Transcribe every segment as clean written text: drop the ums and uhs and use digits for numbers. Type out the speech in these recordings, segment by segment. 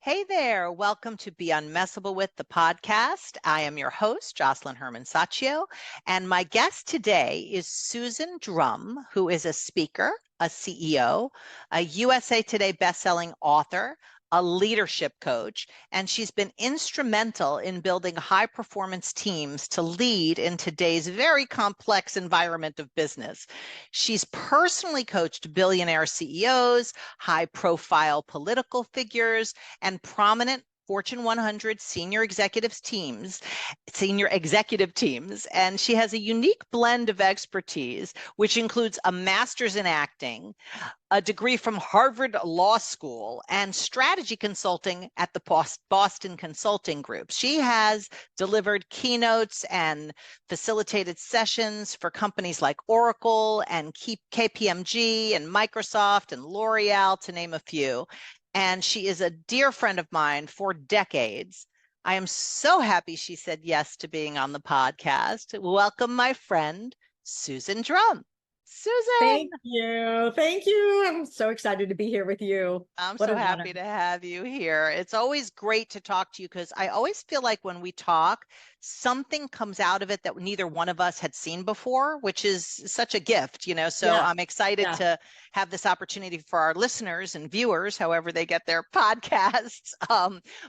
Hey there, welcome to Be Unmessablewith, the podcast. I am your host, Josselyne Herman-Saccio, and my guest today is Susan Drumm, who is a speaker, a CEO, a USA Today Bestselling Author, a leadership coach, and she's been instrumental in building high-performance teams to lead in today's very complex environment of business. She's personally coached billionaire CEOs, high-profile political figures, and prominent Fortune 100 senior executive teams, and she has a unique blend of expertise, which includes a master's in acting, a degree from Harvard Law School, and strategy consulting at the Boston Consulting Group. She has delivered keynotes and facilitated sessions for companies like Oracle and KPMG and Microsoft and L'Oreal, to name a few. And she is a dear friend of mine for decades. I am so happy she said yes to being on the podcast. Welcome, my friend, Susan Drumm. Susan. Thank you. Thank you. I'm so excited to be here with you. I'm so happy to have you here. It's always great to talk to you because I always feel like when we talk, something comes out of it that neither one of us had seen before, which is such a gift, So yeah. I'm excited to have this opportunity for our listeners and viewers, however they get their podcasts.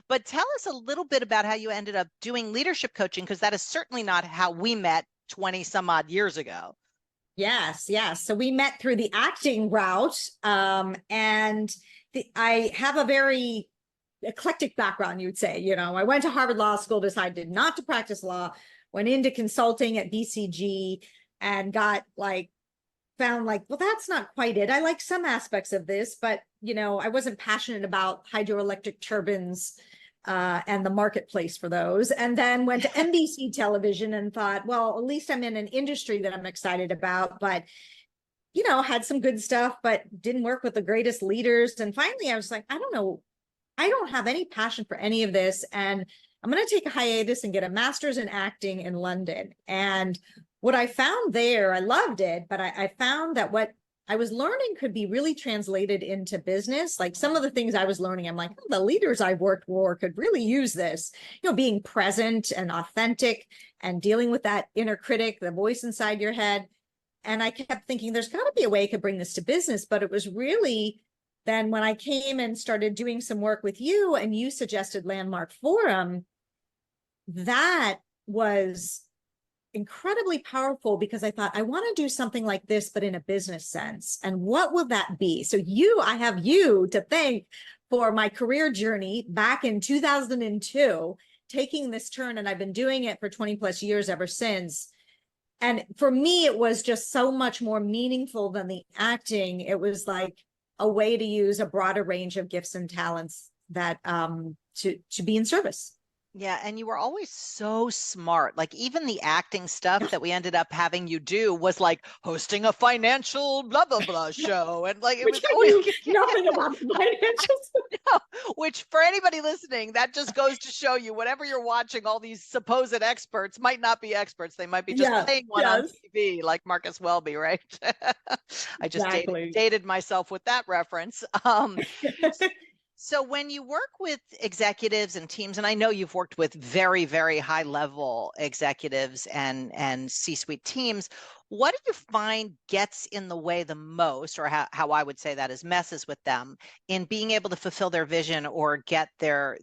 But tell us a little bit about how you ended up doing leadership coaching, because that is certainly not how we met 20 some odd years ago. Yes. So we met through the acting route, and I have a very eclectic background, you'd say. I went to Harvard Law School, decided not to practice law, went into consulting at BCG, and found well, that's not quite it. I like some aspects of this, but I wasn't passionate about hydroelectric turbines and the marketplace for those. And then went to NBC television and thought, well, at least I'm in an industry that I'm excited about, but had some good stuff, but didn't work with the greatest leaders. And finally I was like, I don't know, I don't have any passion for any of this, and I'm going to take a hiatus and get a master's in acting in London. And what I found there, I loved it, but I found that what I was learning could be really translated into business. Like some of the things I was learning, I'm like, the leaders I've worked for could really use this, being present and authentic and dealing with that inner critic, the voice inside your head. And I kept thinking there's got to be a way I could bring this to business. But it was really then when I came and started doing some work with you and you suggested Landmark Forum, that was incredibly powerful, because I thought I want to do something like this, but in a business sense. And what will that be? So I have you to thank for my career journey back in 2002, taking this turn, and I've been doing it for 20 plus years ever since. And for me, it was just so much more meaningful than the acting. It was like a way to use a broader range of gifts and talents that to be in service. Yeah, and you were always so smart. Like even the acting stuff that we ended up having you do was like hosting a financial blah blah blah show, and it which was always nothing about the financials. No, which for anybody listening, that just goes to show you whatever you're watching, all these supposed experts might not be experts. They might be just playing one on TV, like Marcus Welby, right? I just dated myself with that reference. So when you work with executives and teams, and I know you've worked with very, very high level executives and C-suite teams, what do you find gets in the way the most, or how I would say that is messes with them in being able to fulfill their vision or get their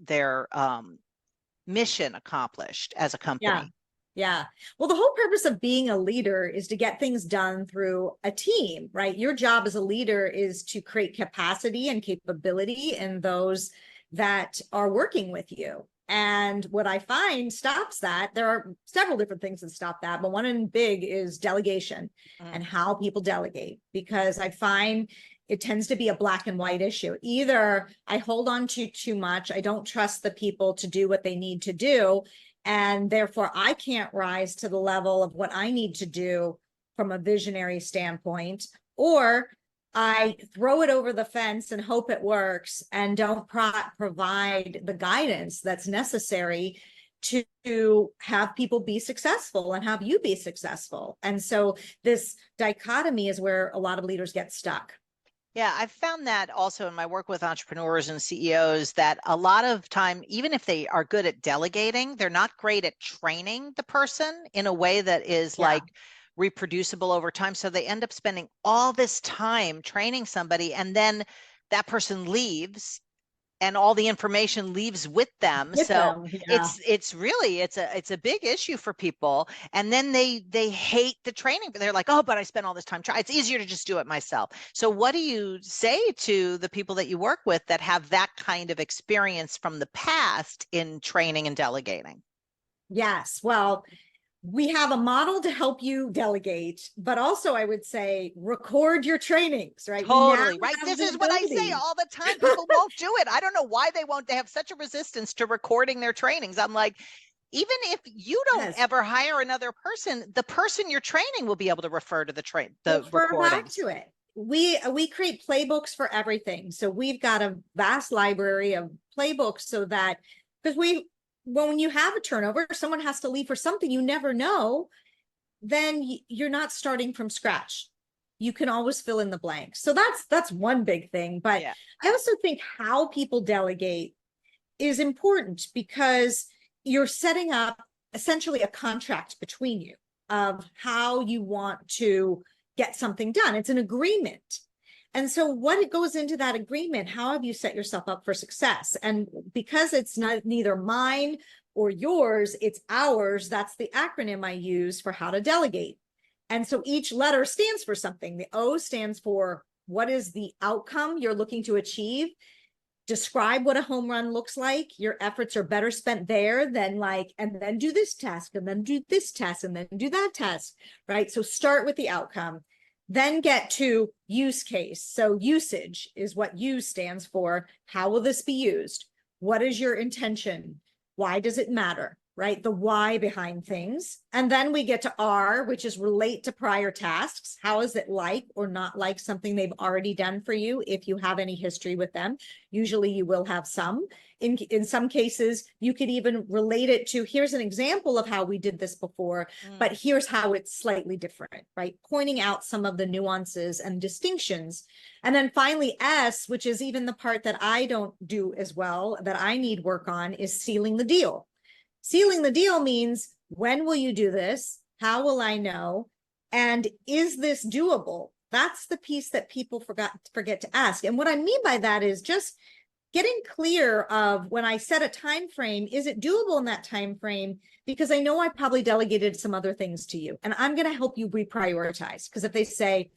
mission accomplished as a company? Yeah. Well, the whole purpose of being a leader is to get things done through a team, right? Your job as a leader is to create capacity and capability in those that are working with you. And what I find stops that, there are several different things that stop that, but one and big is delegation and how people delegate, because I find it tends to be a black and white issue. Either I hold on to too much, I don't trust the people to do what they need to do, and therefore I can't rise to the level of what I need to do from a visionary standpoint, or I throw it over the fence and hope it works and don't provide the guidance that's necessary to have people be successful and have you be successful. And so this dichotomy is where a lot of leaders get stuck. Yeah, I've found that also in my work with entrepreneurs and CEOs that a lot of time, even if they are good at delegating, they're not great at training the person in a way that is Yeah. like reproducible over time. So they end up spending all this time training somebody, and then that person leaves and all the information leaves with them. With So them. Yeah. it's really it's a big issue for people. And then they hate the training, but they're like, oh, but I spent all this time trying. It's easier to just do it myself. So what do you say to the people that you work with that have that kind of experience from the past in training and delegating? Yes. Well, we have a model to help you delegate, but also I would say record your trainings, right? We now Totally, right. have This the is what I say ability. all the time. People won't do it. I don't know why they won't. They have such a resistance to recording their trainings. I'm like, even if you don't Yes. ever hire another person, the person you're training will be able to refer to the Refer back recordings. to it. We create playbooks for everything. So we've got a vast library of playbooks so that because when you have a turnover, someone has to leave for something you never know, then you're not starting from scratch. You can always fill in the blanks. So that's one big thing. But Yeah. I also think how people delegate is important because you're setting up essentially a contract between you of how you want to get something done. It's an agreement. And so what it goes into that agreement, how have you set yourself up for success? And because it's not neither mine or yours, it's ours. That's the acronym I use for how to delegate. And so each letter stands for something. The O stands for what is the outcome you're looking to achieve. Describe what a home run looks like. Your efforts are better spent there than like, and then do this task, and then do this task, and then do that task, right? So start with the outcome, then get to use case. So usage is what use stands for. How will this be used? What is your intention? Why does it matter? Right? The why behind things. And then we get to R, which is relate to prior tasks. How is it like or not like something they've already done for you if you have any history with them? Usually you will have some. In some cases, you could even relate it to, here's an example of how we did this before, but here's how it's slightly different, right? Pointing out some of the nuances and distinctions. And then finally, S, which is even the part that I don't do as well, that I need work on, is sealing the deal. Sealing the deal means, when will you do this? How will I know? And is this doable? That's the piece that people forget to ask. And what I mean by that is just getting clear of, when I set a time frame, is it doable in that time frame? Because I know I probably delegated some other things to you, and I'm going to help you reprioritize. Because if they say,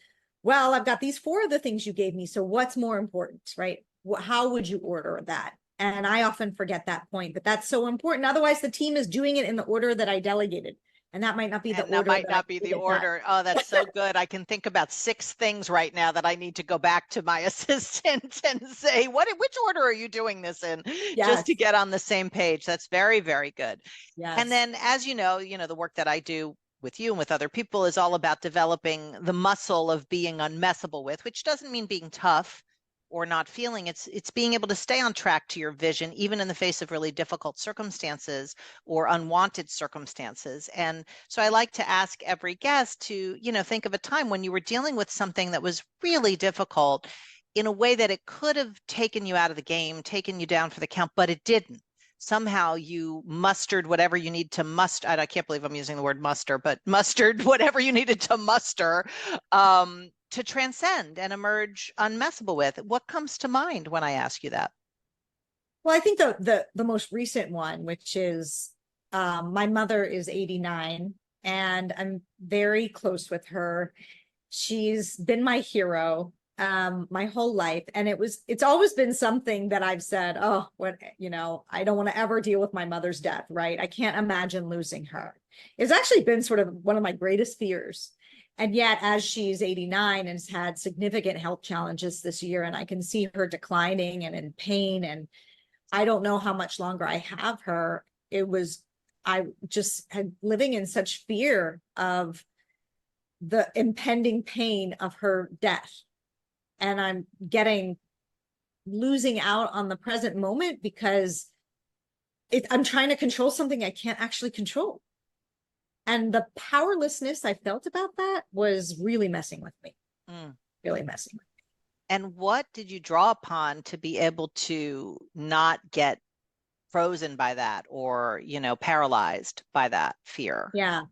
well, I've got these 4 other things you gave me, so what's more important, right? How would you order that? And I often forget that point, but that's so important. Otherwise, the team is doing it in the order that I delegated. And that might not be the And that order might that I not be the get done. order. Oh, that's so good. I can think about 6 things right now that I need to go back to my assistant and say, which order are you doing this in? Just to Yes. get on the same page. That's very, very good. And Yes. then, as you know, the work that I do with you and with other people is all about developing the muscle of being unmessable with, which doesn't mean being tough or not feeling. It's being able to stay on track to your vision, even in the face of really difficult circumstances or unwanted circumstances. And so I like to ask every guest to, think of a time when you were dealing with something that was really difficult in a way that it could have taken you out of the game, taken you down for the count, but it didn't. Somehow you mustered whatever you need to muster. I can't believe I'm using the word muster, but mustered whatever you needed to muster to transcend and emerge unmessable with. What comes to mind when I ask you that? Well, I think the most recent one, which is my mother is 89, and I'm very close with her. She's been my hero my whole life, and it's always been something that I've said, oh, I don't want to ever deal with my mother's death, right? I can't imagine losing her. It's actually been sort of one of my greatest fears. And yet, as she's 89 and has had significant health challenges this year, and I can see her declining and in pain, and I don't know how much longer I have her. I just had living in such fear of the impending pain of her death. And I'm losing out on the present moment because I'm trying to control something I can't actually control. And the powerlessness I felt about that was really messing with me, really messing with me. And what did you draw upon to be able to not get frozen by that or, paralyzed by that fear? Yeah.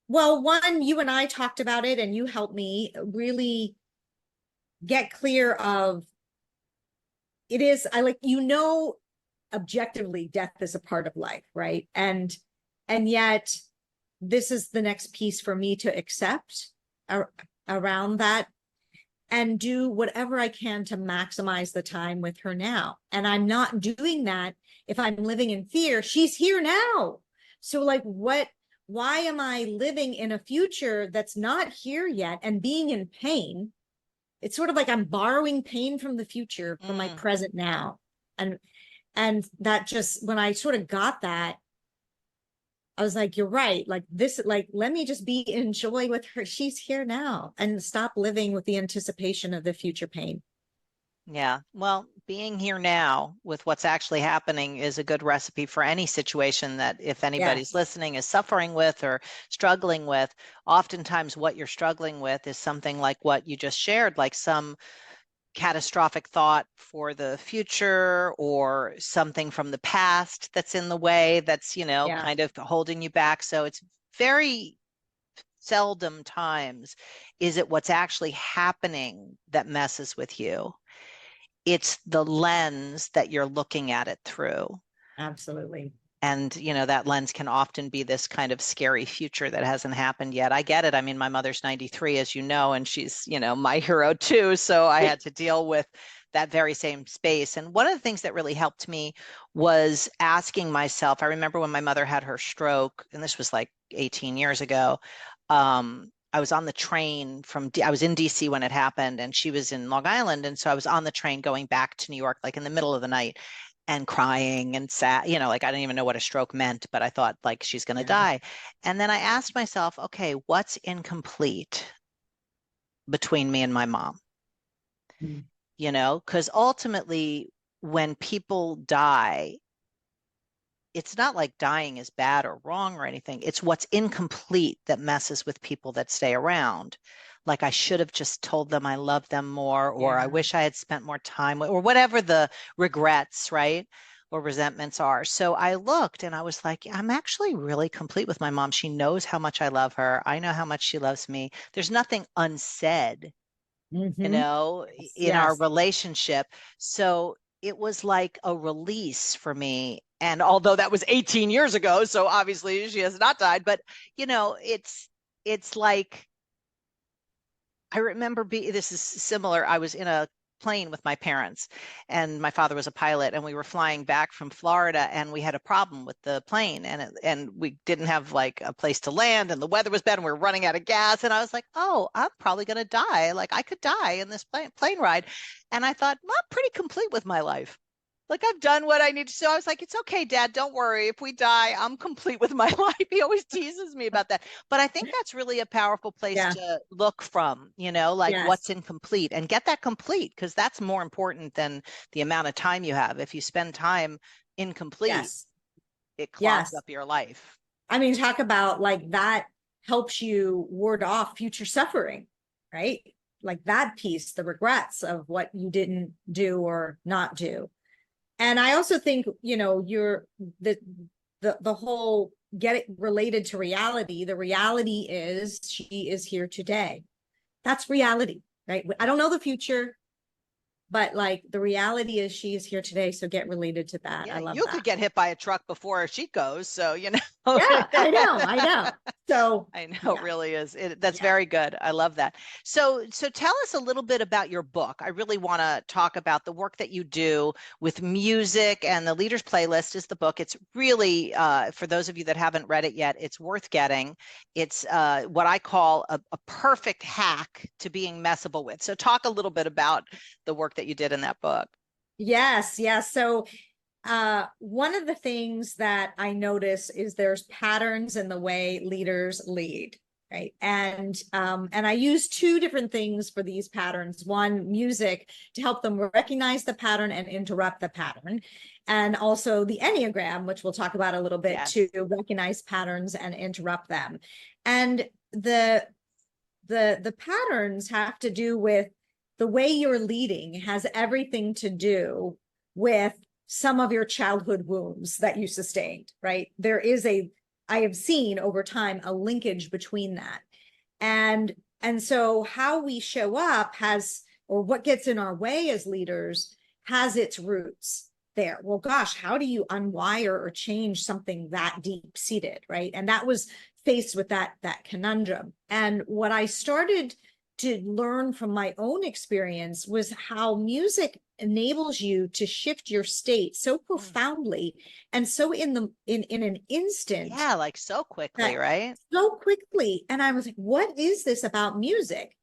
Well, one, you and I talked about it, and you helped me really get clear of it is, objectively, death is a part of life, right? And yet this is the next piece for me to accept around that, and do whatever I can to maximize the time with her now. And I'm not doing that if I'm living in fear. She's here now. So like, why am I living in a future that's not here yet and being in pain? It's sort of like I'm borrowing pain from the future for my present now. And that just, when I sort of got that, I was like, you're right. Like this, like, let me just be in joy with her. She's here now, and stop living with the anticipation of the future pain. Yeah. Well, being here now with what's actually happening is a good recipe for any situation that, if anybody's listening, is suffering with or struggling with. Oftentimes what you're struggling with is something like what you just shared, like some catastrophic thought for the future or something from the past that's in the way, that's, kind of holding you back. So it's very seldom times is it what's actually happening that messes with you. It's the lens that you're looking at it through. Absolutely. And, that lens can often be this kind of scary future that hasn't happened yet. I get it. I mean, my mother's 93, as you know, and she's, my hero too. So I had to deal with that very same space. And one of the things that really helped me was asking myself, I remember when my mother had her stroke, and this was like 18 years ago. I was on the train I was in DC when it happened, and she was in Long Island. And so I was on the train going back to New York, like in the middle of the night, and crying and sad, like I didn't even know what a stroke meant, but I thought like she's going to die. And then I asked myself, okay, what's incomplete between me and my mom? Because ultimately when people die, it's not like dying is bad or wrong or anything. It's what's incomplete that messes with people that stay around. Like, I should have just told them I love them more, or I wish I had spent more time with, or whatever the regrets, right? Or resentments are. So I looked and I was like, I'm actually really complete with my mom. She knows how much I love her. I know how much she loves me. There's nothing unsaid, in our relationship. So it was like a release for me. And although that was 18 years ago, so obviously she has not died, but it's like, I remember this is similar. I was in a plane with my parents, and my father was a pilot, and we were flying back from Florida, and we had a problem with the plane, and we didn't have like a place to land, and the weather was bad, and we were running out of gas. And I was like, oh, I'm probably going to die. Like, I could die in this plane ride. And I thought, well, I'm pretty complete with my life. Like, I've done what I need to. So I was like, it's okay, Dad, don't worry. If we die, I'm complete with my life. He always teases me about that. But I think that's really a powerful place to look from, like what's incomplete, and get that complete, because that's more important than the amount of time you have. If you spend time incomplete, it clogs up your life. I mean, talk about like that helps you ward off future suffering, right? Like that piece, the regrets of what you didn't do or not do. And I also think, you're the whole get it related to reality. The reality is she is here today. That's reality, right? I don't know the future, but like the reality is she is here today. So get related to that. Yeah, I love you that. could get hit by a truck before she goes. So, Yeah, I know. So I know, it really is. That's very good. I love that. So tell us a little bit about your book. I really want to talk about the work that you do with music, and the Leaders Playlist is the book. It's really, for those of you that haven't read it yet, it's worth getting. It's what I call a perfect hack to being messable with. So talk a little bit about the work that you did in that book. Yes. So one of the things that I notice is there's patterns in the way leaders lead, right? And I use two different things for these patterns. One, music, to help them recognize the pattern and interrupt the pattern. And also the Enneagram, which we'll talk about a little bit, to recognize patterns and interrupt them. And the patterns have to do with the way you're leading has everything to do with some of your childhood wounds that you sustained, right? I have seen over time a linkage between that. And so how we show up or what gets in our way as leaders has its roots there. Well, gosh, how do you unwire or change something that deep seated, right? And that was faced with that conundrum. And what I started to learn from my own experience was how music enables you to shift your state so profoundly and so in an instant. Yeah, like so quickly, right? So quickly. And I was like, what is this about music?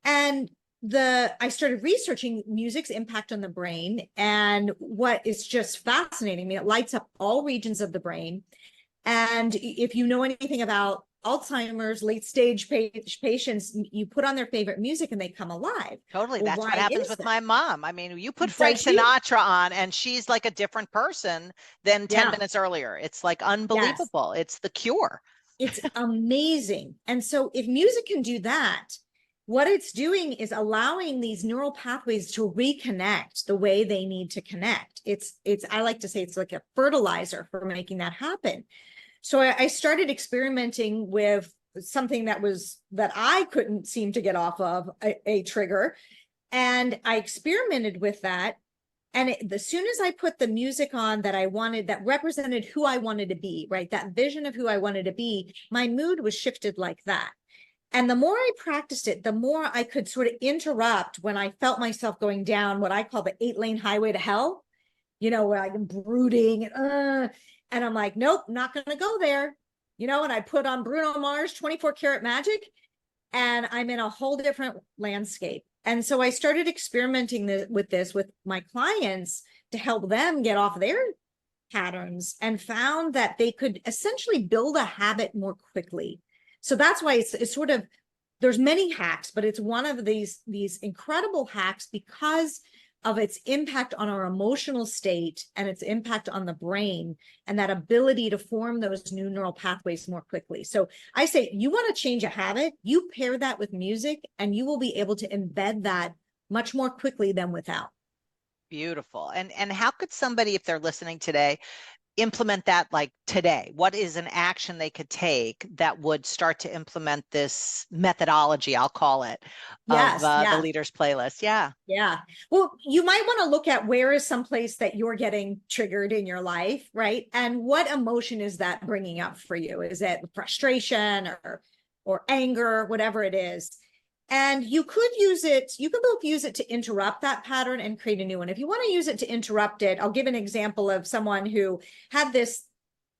And I started researching music's impact on the brain, and what is just fascinating. I mean, it lights up all regions of the brain. And if you know anything about Alzheimer's, late stage patients, you put on their favorite music and they come alive. Totally. Well, that's what happens with my mom. I mean, you put Frank Does Sinatra on and she's like a different person than 10 minutes earlier. It's like unbelievable. Yes. It's the cure. It's amazing. And so if music can do that, what it's doing is allowing these neural pathways to reconnect the way they need to connect. I like to say it's like a fertilizer for making that happen. So I started experimenting with something that I couldn't seem to get off of, a trigger. And I experimented with that. And as soon as I put the music on that I wanted, that represented who I wanted to be, right? That vision of who I wanted to be, my mood was shifted like that. And the more I practiced it, the more I could sort of interrupt when I felt myself going down what I call the 8-lane highway to hell, where I'm brooding and I'm like, nope, not going to go there, and I put on Bruno Mars 24 Karat Magic and I'm in a whole different landscape. And so I started experimenting with my clients to help them get off their patterns, and found that they could essentially build a habit more quickly. So that's why it's sort of, there's many hacks, but it's one of these incredible hacks because of its impact on our emotional state and its impact on the brain, and that ability to form those new neural pathways more quickly. So I say, you want to change a habit, you pair that with music and you will be able to embed that much more quickly than without. Beautiful. And how could somebody, if they're listening today, implement that like today? What is an action they could take that would start to implement this methodology, I'll call it, of the Leaders Playlist? Yeah. Well, you might want to look at where is some place that you're getting triggered in your life, right? And what emotion is that bringing up for you? Is it frustration or anger, whatever it is? And you could both use it to interrupt that pattern and create a new one. If you want to use it to interrupt it, I'll give an example of someone who had this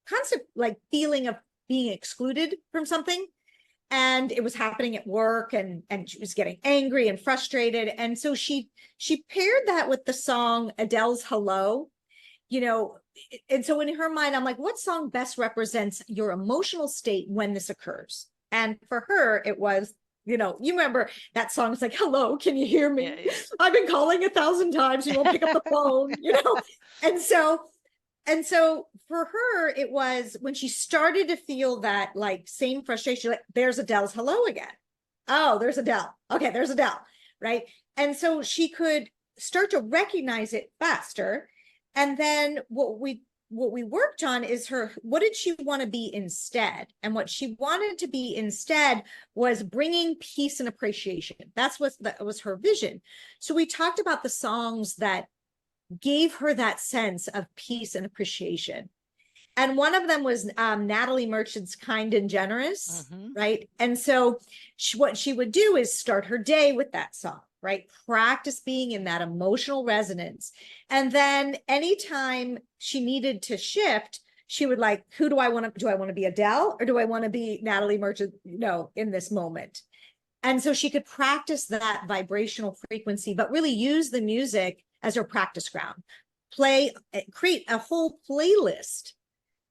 constant like feeling of being excluded from something. And it was happening at work, and she was getting angry and frustrated. And so she paired that with the song Adele's Hello, and so in her mind, I'm like, what song best represents your emotional state when this occurs? And for her, it was, you remember that song, it's like, hello, can you hear me? Yeah. I've been calling 1,000 times, you won't pick up the phone, And so for her, it was when she started to feel that like same frustration, like there's Adele's Hello again. Oh, there's Adele. Okay, there's Adele, right? And so she could start to recognize it faster. And then what we worked on is what did she want to be instead? And what she wanted to be instead was bringing peace and appreciation. That was her vision. So we talked about the songs that gave her that sense of peace and appreciation. And one of them was Natalie Merchant's Kind and Generous, right? And so what she would do is start her day with that song, right? Practice being in that emotional resonance. And then anytime she needed to shift, she would like, do I want to be Adele or do I want to be Natalie Merchant, in this moment? And so she could practice that vibrational frequency, but really use the music as her practice ground. Create a whole playlist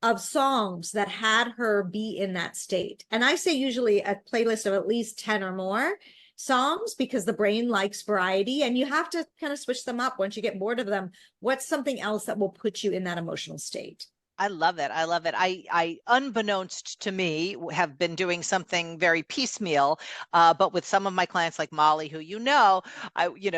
of songs that had her be in that state. And I say usually a playlist of at least 10 or more songs, because the brain likes variety, and you have to kind of switch them up once you get bored of them. What's something else that will put you in that emotional state? I love it. I love it. I, unbeknownst to me, have been doing something very piecemeal, but with some of my clients, like Molly, who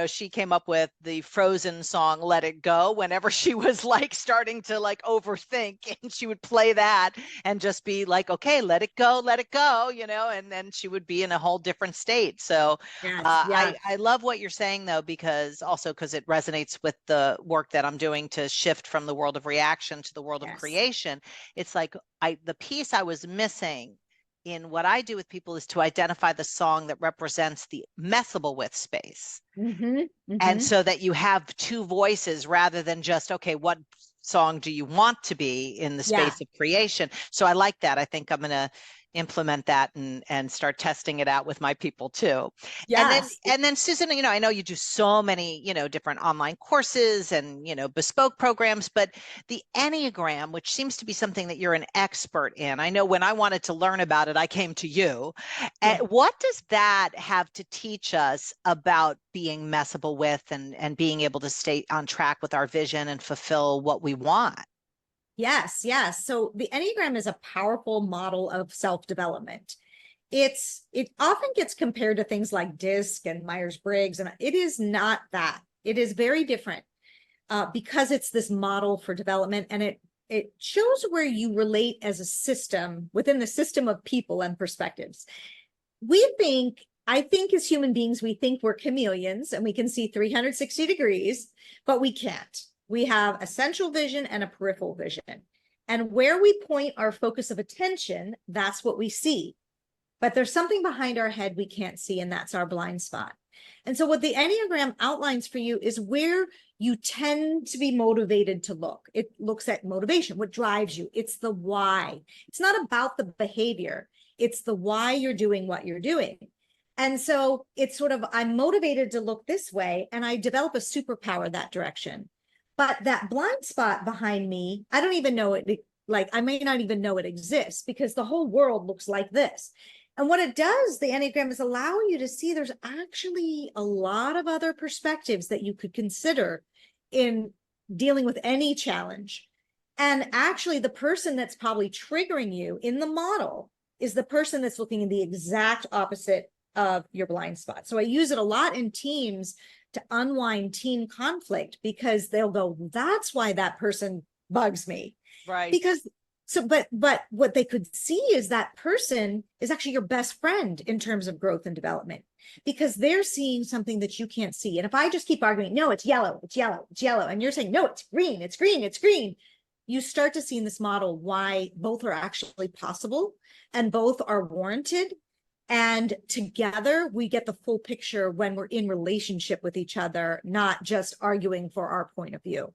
she came up with the Frozen song "Let It Go" whenever she was like starting to like overthink, and she would play that and just be like, "Okay, let it go," and then she would be in a whole different state. So, Yes, yeah, I love what you're saying though, because it resonates with the work that I'm doing to shift from the world of reaction to the world of yes. creation. It's like the piece I was missing in what I do with people is to identify the song that represents the messable with space. Mm-hmm, And mm-hmm. so that you have two voices rather than just, okay, what song do you want to be in the Yeah, space of creation? So I like that. I think I'm going to implement that and start testing it out with my people too. And then yes. and then Susan, I know you do so many, different online courses and, bespoke programs, but the Enneagram, which seems to be something that you're an expert in. I know when I wanted to learn about it, I came to you. Yeah. What does that have to teach us about being messable with and being able to stay on track with our vision and fulfill what we want? Yes, yes. So the Enneagram is a powerful model of self-development. It often gets compared to things like DISC and Myers-Briggs, and it is not that. It is very different because it's this model for development, and it shows where you relate as a system within the system of people and perspectives. I think as human beings, we think we're chameleons and we can see 360 degrees, but we can't. We have a central vision and a peripheral vision. And where we point our focus of attention, that's what we see. But there's something behind our head we can't see, and that's our blind spot. And so what the Enneagram outlines for you is where you tend to be motivated to look. It looks at motivation, what drives you. It's the why. It's not about the behavior. It's the why you're doing what you're doing. And so it's sort of, I'm motivated to look this way, and I develop a superpower that direction. But that blind spot behind me, I don't even know it. Like, I may not even know it exists because the whole world looks like this. And what it does, the Enneagram, is allow you to see there's actually a lot of other perspectives that you could consider in dealing with any challenge. And actually, the person that's probably triggering you in the model is the person that's looking in the exact opposite of your blind spot. So I use it a lot in teams to unwind team conflict, because they'll go, that's why that person bugs me. Right. Because but what they could see is that person is actually your best friend in terms of growth and development, because they're seeing something that you can't see. And if I just keep arguing, no, it's yellow, it's yellow, it's yellow, and you're saying, no, it's green, it's green, it's green, you start to see in this model why both are actually possible and both are warranted. And together we get the full picture when we're in relationship with each other, not just arguing for our point of view.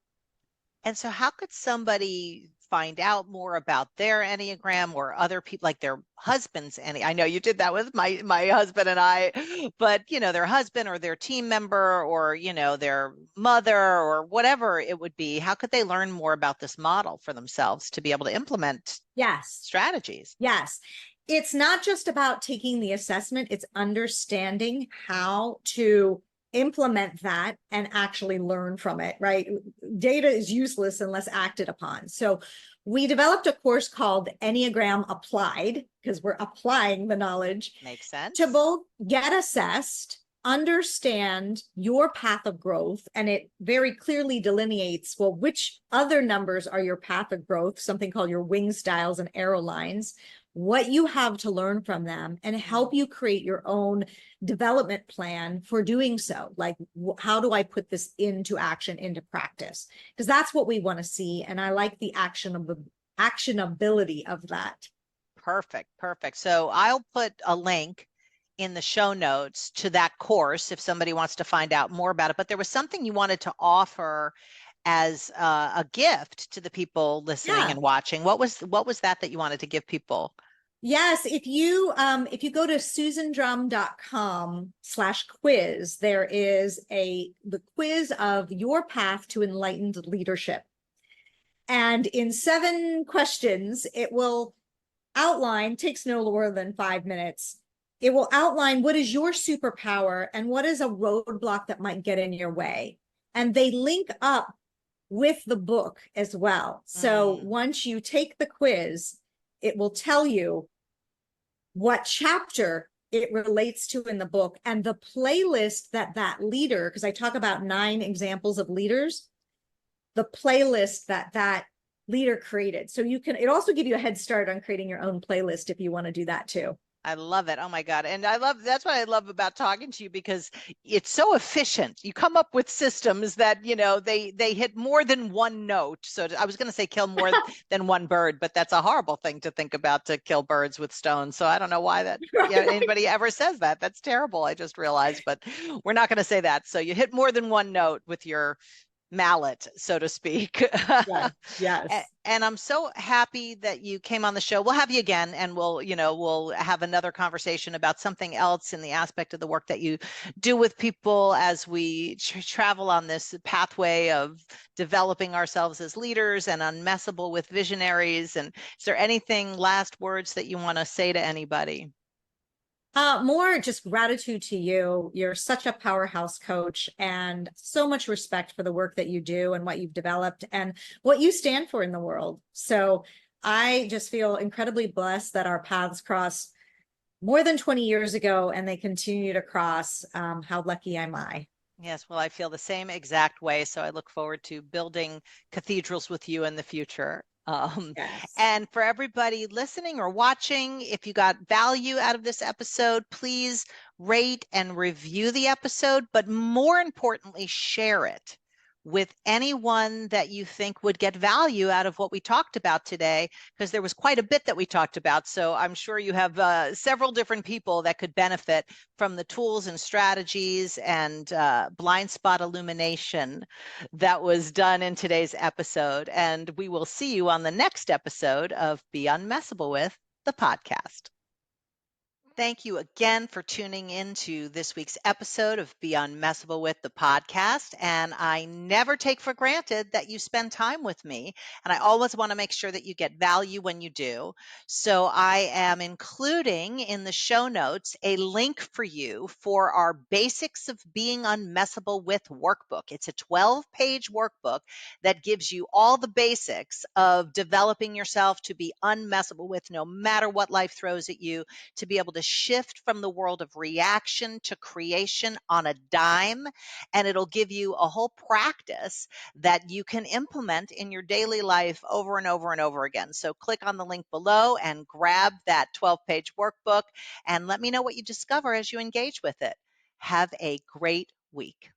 And so how could somebody find out more about their Enneagram, or other people, like their husband's I know you did that with my husband and I, but their husband or their team member, or their mother, or whatever it would be. How could they learn more about this model for themselves to be able to implement Yes. strategies? Yes. It's not just about taking the assessment, it's understanding how to implement that and actually learn from it, right? Data is useless unless acted upon. So we developed a course called Enneagram Applied, because we're applying the knowledge. Makes sense. To both get assessed, understand your path of growth, and it very clearly delineates, well, which other numbers are your path of growth, something called your wing styles and arrow lines, what you have to learn from them, and help you create your own development plan for doing so. Like, how do I put this into action, into practice? Because that's what we want to see. And I like the actionability of that. Perfect. Perfect. So I'll put a link in the show notes to that course if somebody wants to find out more about it. But there was something you wanted to offer as a gift to the people listening and watching. What was that you wanted to give people? Yes, if you go to susandrum.com/quiz, there is the quiz of your path to enlightened leadership. And in 7 questions, it will outline, takes no more than 5 minutes. It will outline what is your superpower and what is a roadblock that might get in your way. And they link up with the book as well. So Mm. once you take the quiz, it will tell you what chapter it relates to in the book and the playlist that that leader, because I talk about 9 examples of leaders, the playlist that that leader created. So you can, it also give you a head start on creating your own playlist if you want to do that too. I love it. Oh my God. And that's what I love about talking to you, because it's so efficient. You come up with systems that, they hit more than one note. So I was going to say kill more than one bird, but that's a horrible thing to think about, to kill birds with stones. So I don't know why anybody ever says that. That's terrible. I just realized, but we're not going to say that. So you hit more than one note with your mallet, so to speak. Yes, yes. And I'm so happy that you came on the show. We'll have you again, and we'll have another conversation about something else in the aspect of the work that you do with people as we travel on this pathway of developing ourselves as leaders and unmessable with visionaries. And is there anything, last words that you want to say to anybody? More just gratitude to you. You're such a powerhouse coach, and so much respect for the work that you do and what you've developed and what you stand for in the world. So I just feel incredibly blessed that our paths crossed more than 20 years ago and they continue to cross. How lucky am I? Yes, well, I feel the same exact way. So I look forward to building cathedrals with you in the future. Yes. And for everybody listening or watching, if you got value out of this episode, please rate and review the episode, but more importantly, share it with anyone that you think would get value out of what we talked about today, because there was quite a bit that we talked about. So I'm sure you have several different people that could benefit from the tools and strategies and blind spot illumination that was done in today's episode. And we will see you on the next episode of Be Unmessable With, the podcast. Thank you again for tuning in to this week's episode of Be Unmessable With, the podcast. And I never take for granted that you spend time with me. And I always want to make sure that you get value when you do. So I am including in the show notes a link for you for our Basics of Being Unmessable With workbook. It's a 12-page workbook that gives you all the basics of developing yourself to be unmessable with no matter what life throws at you, to be able to shift from the world of reaction to creation on a dime. And it'll give you a whole practice that you can implement in your daily life over and over and over again. So click on the link below and grab that 12-page workbook and let me know what you discover as you engage with it. Have a great week.